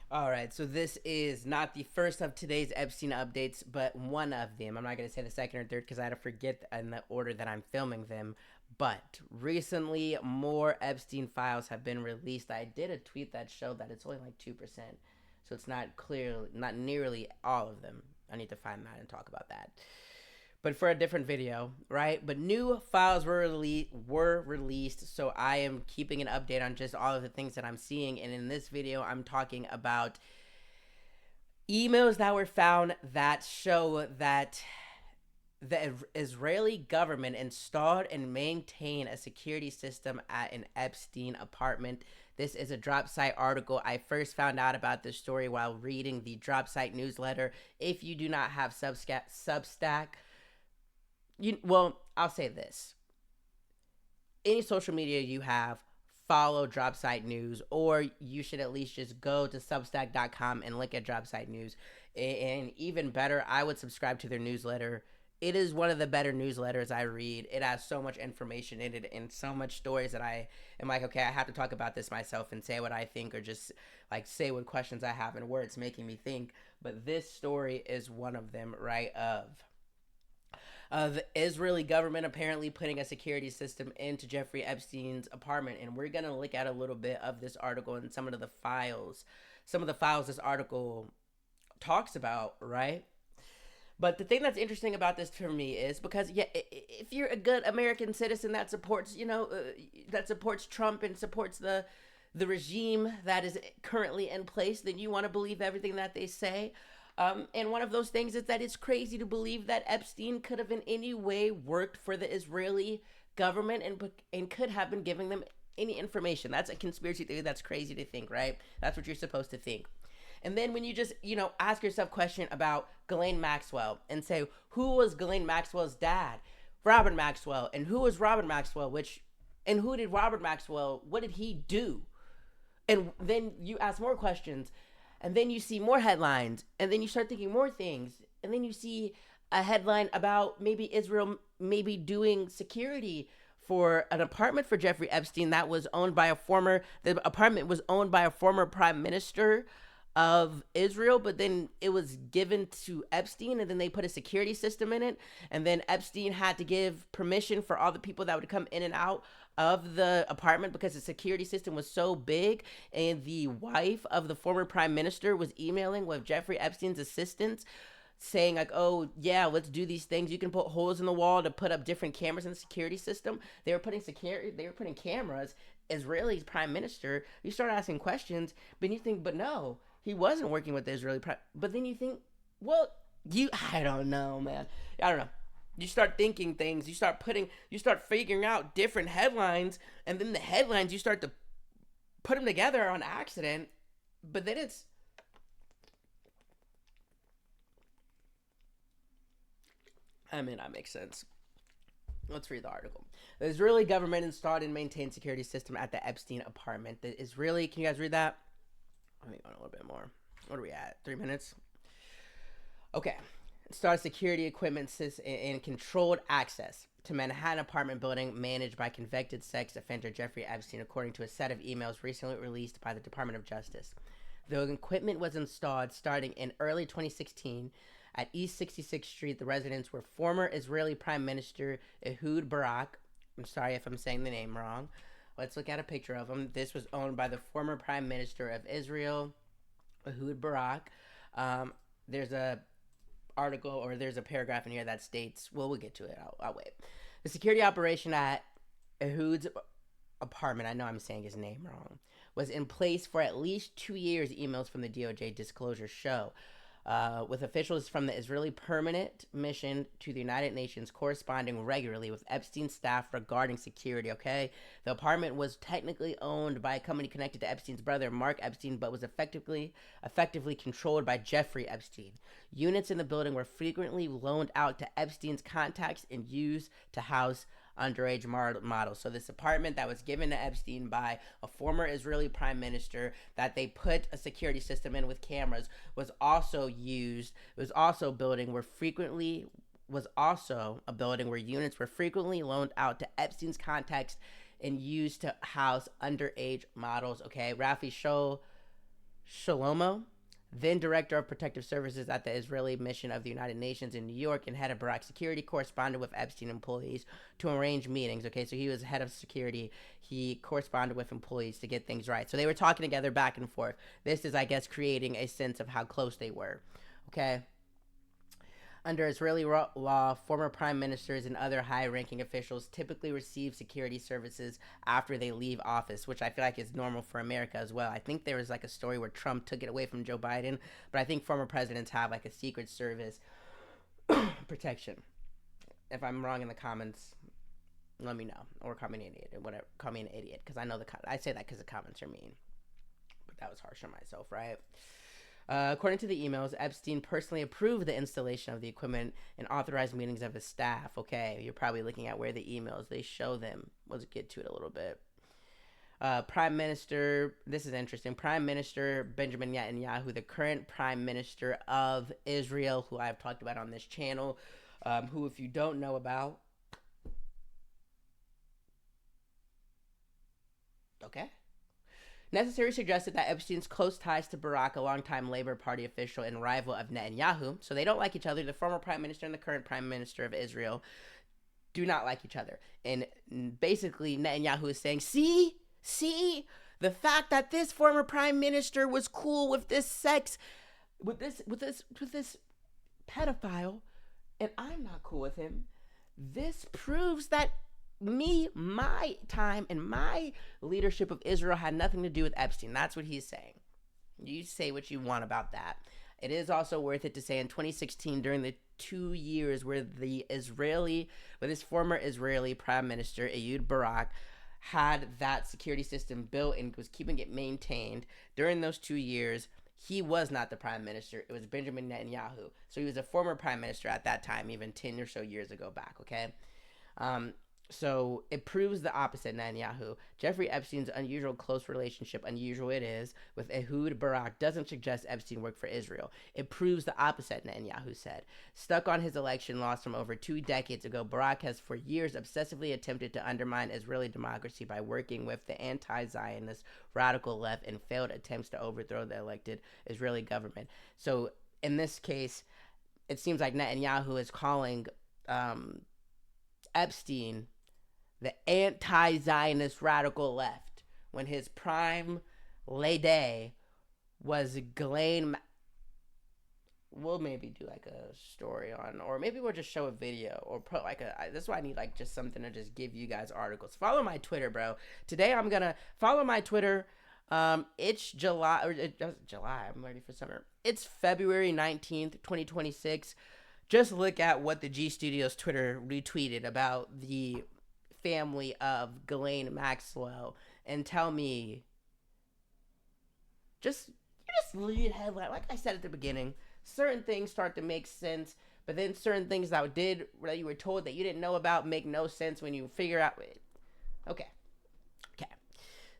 All right, so this is not the first of today's Epstein updates, but one of them. I'm not going to say the second or third because I had to forget in the order that I'm filming them. But recently, more Epstein files have been released. I did a tweet that showed that it's only like 2%. So it's not clearly, not nearly all of them. I need to find that and talk about that, but for a different video, right? But new files were released, so I am keeping an update on just all of the things that I'm seeing. And in this video, I'm talking about emails that were found that show that the Israeli government installed and maintained a security system at an Epstein apartment. This is a drop site article. I first found out about this story while reading the drop site newsletter. If you do not have Substack, I'll say this: any social media you have, follow Dropsite News, or you should at least just go to substack.com and look at Dropsite News. And even better, I would subscribe to their newsletter. It is one of the better newsletters I read. It has so much information in it and so much stories that I am like, okay, I have to talk about this myself and say what I think, or just like say what questions I have and where it's making me think. But this story is one of them, right? The Israeli government apparently putting a security system into Jeffrey Epstein's apartment. And we're going to look at a little bit of this article and some of the files. Some of the files this article talks about, right? But the thing that's interesting about this for me is because, yeah, if you're a good American citizen that supports, that supports Trump and supports the regime that is currently in place, then you want to believe everything that they say. And one of those things is that it's crazy to believe that Epstein could have in any way worked for the Israeli government and could have been giving them any information. That's a conspiracy theory. That's crazy to think, right? That's what you're supposed to think. And then when you just, ask yourself a question about Ghislaine Maxwell and say, who was Ghislaine Maxwell's dad? Robert Maxwell. And who was Robert Maxwell? And who did Robert Maxwell, what did he do? And then you ask more questions, and then you see more headlines, and then you start thinking more things, and then you see a headline about maybe Israel maybe doing security for an apartment for Jeffrey Epstein that was owned by the apartment was owned by a former prime minister of Israel, but then it was given to Epstein, and then they put a security system in it, and then Epstein had to give permission for all the people that would come in and out of the apartment because the security system was so big. And the wife of the former prime minister was emailing with Jeffrey Epstein's assistants saying like, oh yeah, let's do these things, you can put holes in the wall to put up different cameras in the security system. They were putting cameras. Israeli prime minister, you start asking questions, but you think, but no, he wasn't working with the Israeli prime. But then you think, well, I don't know, man. I don't know. You start thinking things. You start figuring out different headlines, and then the headlines you start to put them together on accident. But then that makes sense. Let's read the article. The Israeli government installed and maintained security system at the Epstein apartment. The Israeli, can you guys read that? Let me go a little bit more. What are we at? 3 minutes? Okay. Installed security equipment and controlled access to Manhattan apartment building managed by convicted sex offender Jeffrey Epstein, according to a set of emails recently released by the Department of Justice. The equipment was installed starting in early 2016 at East 66th Street. The residents were former Israeli Prime Minister Ehud Barak. I'm sorry if I'm saying the name wrong. Let's look at a picture of him. This was owned by the former Prime Minister of Israel, Ehud Barak. There's a paragraph in here that states, well, we'll get to it. I'll wait. The security operation at Ehud's apartment, I know I'm saying his name wrong, was in place for at least 2 years, emails from the DOJ disclosure show. With officials from the Israeli permanent mission to the United Nations corresponding regularly with Epstein's staff regarding security, okay? The apartment was technically owned by a company connected to Epstein's brother, Mark Epstein, but was effectively controlled by Jeffrey Epstein. Units in the building were frequently loaned out to Epstein's contacts and used to house underage models. So this apartment that was given to Epstein by a former Israeli prime minister that they put a security system in with cameras was also a building where units were frequently loaned out to Epstein's contacts and used to house underage models. Okay, Rafi, show Shalomo, then director of protective services at the Israeli mission of the United Nations in New York and head of Barak security, corresponded with Epstein employees to arrange meetings. Okay, so he was head of security. He corresponded with employees to get things right. So they were talking together back and forth. This is, I guess, creating a sense of how close they were. Okay. Under Israeli law, former prime ministers and other high ranking officials typically receive security services after they leave office, which I feel like is normal for America as well. I think there was like a story where Trump took it away from Joe Biden, but I think former presidents have like a secret service protection. If I'm wrong in the comments, let me know, or call me an idiot, or whatever. Call me an idiot, because I know I say that because the comments are mean, but that was harsh on myself, right? According to the emails, Epstein personally approved the installation of the equipment and authorized meetings of his staff. Okay, you're probably looking at where the emails, they show them. Let's get to it a little bit. Prime Minister, this is interesting. Prime Minister Benjamin Netanyahu, the current Prime Minister of Israel, who I've talked about on this channel, who, if you don't know about, okay. Necessary suggested that Epstein's close ties to Barak, a longtime Labor Party official and rival of Netanyahu, so they don't like each other. The former prime minister and the current prime minister of Israel do not like each other. And basically, Netanyahu is saying, see, the fact that this former prime minister was cool with this with this pedophile, and I'm not cool with him, this proves that my time and my leadership of Israel had nothing to do with Epstein. That's what he's saying. You say what you want about that. It is also worth it to say in 2016, during the 2 years where this former Israeli Prime Minister Ehud Barak had that security system built and was keeping it maintained, during those 2 years, he was not the prime minister. It was Benjamin Netanyahu. So he was a former prime minister at that time, even 10 or so years ago back, okay? So it proves the opposite, Netanyahu. Jeffrey Epstein's unusual close relationship, unusual it is, with Ehud Barak doesn't suggest Epstein worked for Israel. It proves the opposite, Netanyahu said. Stuck on his election loss from over 2 decades ago, Barak has for years obsessively attempted to undermine Israeli democracy by working with the anti-Zionist radical left in failed attempts to overthrow the elected Israeli government. So in this case, it seems like Netanyahu is calling Epstein the anti-Zionist radical left, when his prime lady was Ghislaine. We'll maybe do like a story on, or maybe we'll just show a video, or put like this is why I need like just something to just give you guys articles. Follow my Twitter, bro. Today I'm gonna follow my Twitter. It's July, or July. I'm ready for summer. It's February 19th, 2026. Just look at what the G Studios Twitter retweeted about the family of Ghislaine Maxwell and tell me, just read headline. Like I said at the beginning, certain things start to make sense, but then certain things that you were told that you didn't know about make no sense when you figure out. Okay.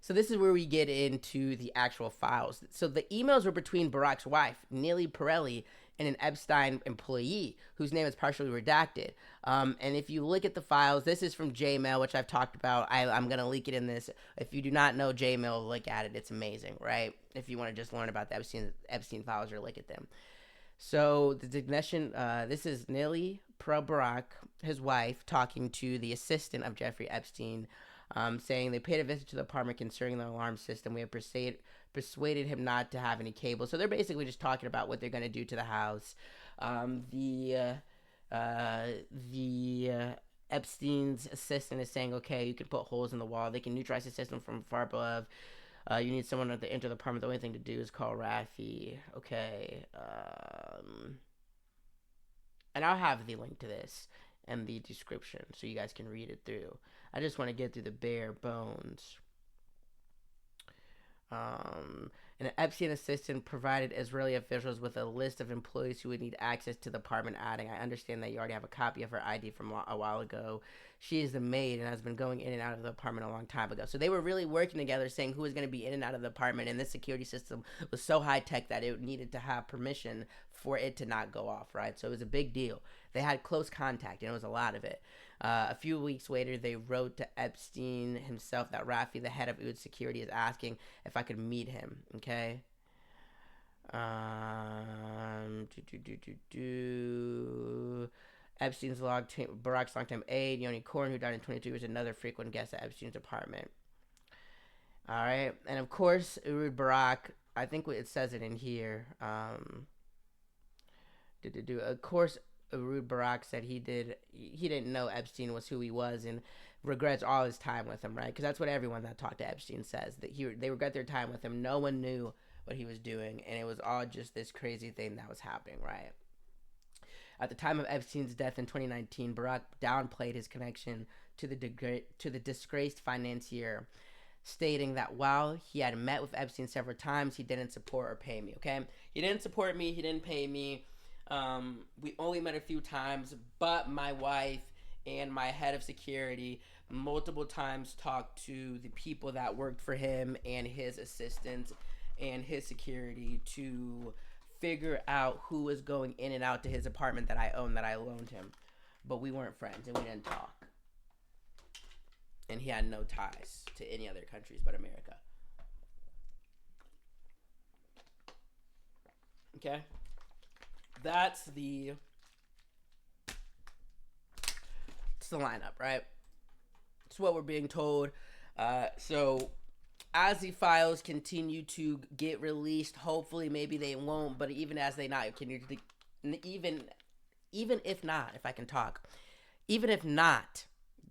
So this is where we get into the actual files. So the emails were between Barak's wife, Neely Pirelli, and an Epstein employee whose name is partially redacted. And if you look at the files, this is from Jmail, which I've talked about. I'm going to link it in this. If you do not know Jmail, look at it. It's amazing, right? If you want to just learn about the Epstein files or look at them. So the designation, this is Neely Barak, his wife, talking to the assistant of Jeffrey Epstein, saying they paid a visit to the apartment concerning the alarm system. We have persuaded him not to have any cable. So they're basically just talking about what they're going to do to the house. The Epstein's assistant is saying, okay, you can put holes in the wall. They can neutralize the system from far above. You need someone to enter the apartment. The only thing to do is call Rafi. Okay. And I'll have the link to this in the description so you guys can read it through. I just want to get through the bare bones. An Epstein assistant provided Israeli officials with a list of employees who would need access to the apartment, adding, I understand that you already have a copy of her ID from a while ago. She is the maid and has been going in and out of the apartment a long time ago. So they were really working together, saying who was going to be in and out of the apartment, and this security system was so high-tech that it needed to have permission for it to not go off, right? So it was a big deal. They had close contact, and it was a lot of it. A few weeks later, they wrote to Epstein himself that Rafi, the head of Oud Security, is asking if I could meet him, okay? Do, do, do, do. Epstein's Barack's longtime aide, Yoni Korn, who died in 22, was another frequent guest at Epstein's apartment. All right, and of course, Ehud Barak. I think it says it in here. Of course, Ehud Barak said he didn't know Epstein was who he was and regrets all his time with him, right? Because that's what everyone that talked to Epstein says, that they regret their time with him. No one knew what he was doing, and it was all just this crazy thing that was happening, right? At the time of Epstein's death in 2019, Barak downplayed his connection to the disgraced financier, stating that while he had met with Epstein several times, he didn't support or pay me. Okay, he didn't support me. He didn't pay me. We only met a few times, but my wife and my head of security multiple times talked to the people that worked for him and his assistants and his security to figure out who was going in and out to his apartment that I owned, that I loaned him. But we weren't friends and we didn't talk. And he had no ties to any other countries but America. Okay? That's the lineup, right? It's what we're being told. So as the files continue to get released, hopefully maybe they won't, but even as they not continue to, even if not, if I can talk, even if not,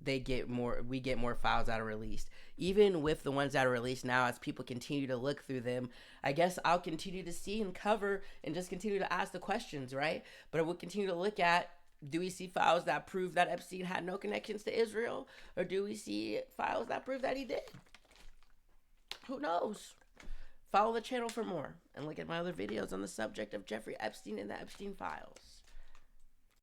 we get more files that are released. Even with the ones that are released now, as people continue to look through them, I guess I'll continue to see and cover and just continue to ask the questions, right? But I will continue to look at, do we see files that prove that Epstein had no connections to Israel? Or do we see files that prove that he did? Who knows? Follow the channel for more and look at my other videos on the subject of Jeffrey Epstein and the Epstein files.